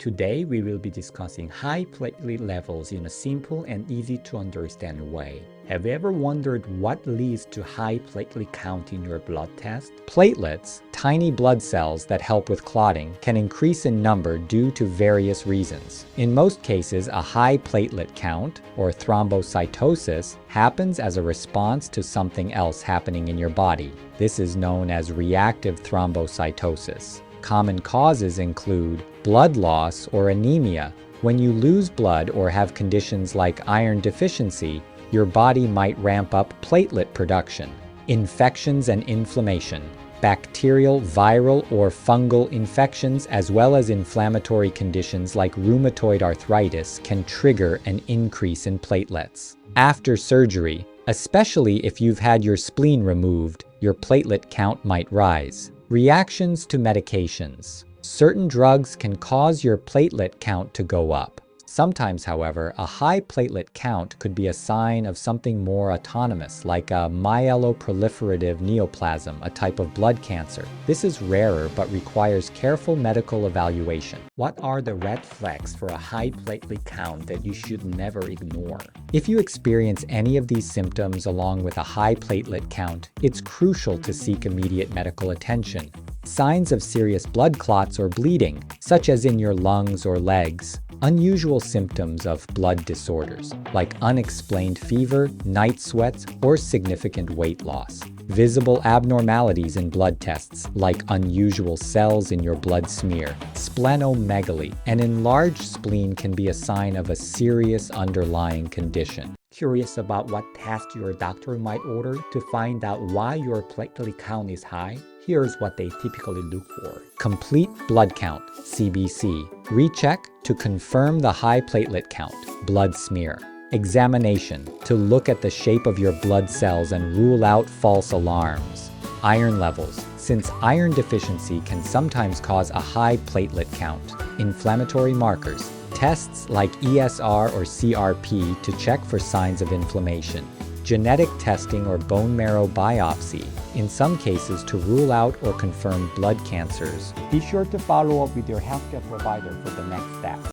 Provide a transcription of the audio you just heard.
Today, we will be discussing high platelet levels in a simple and easy to understand way. Have you ever wondered what leads to high platelet count in your blood test? Platelets, tiny blood cells that help with clotting, can increase in number due to various reasons. In most cases, a high platelet count, or thrombocytosis, happens as a response to something else happening in your body. This is known as reactive thrombocytosis. Common causes include blood loss or anemia. When you lose blood or have conditions like iron deficiency, your body might ramp up platelet production. Infections and inflammation. Bacterial, viral, or fungal infections, as well as inflammatory conditions like rheumatoid arthritis, can trigger an increase in platelets. After surgery, especially if you've had your spleen removed, your platelet count might rise. Reactions to medications. Certain drugs can cause your platelet count to go up. Sometimes, however, a high platelet count could be a sign of something more autonomous, like a myeloproliferative neoplasm, a type of blood cancer. This is rarer but requires careful medical evaluation. What are the red flags for a high platelet count that you should never ignore? If you experience any of these symptoms along with a high platelet count, it's crucial to seek immediate medical attention. Signs of serious blood clots or bleeding, such as in your lungs or legs. Unusual symptoms of blood disorders, like unexplained fever, night sweats, or significant weight loss. Visible abnormalities in blood tests, like unusual cells in your blood smear. Splenomegaly. An enlarged spleen can be a sign of a serious underlying condition. Curious about what test your doctor might order to find out why your platelet count is high? Here's what they typically look for. Complete blood count, CBC. Recheck to confirm the high platelet count, blood smear. Examination to look at the shape of your blood cells and rule out false alarms. Iron levels, since iron deficiency can sometimes cause a high platelet count. Inflammatory markers, tests like ESR or CRP to check for signs of inflammation. Genetic testing or bone marrow biopsy, in some cases to rule out or confirm blood cancers. Be sure to follow up with your healthcare provider for the next step.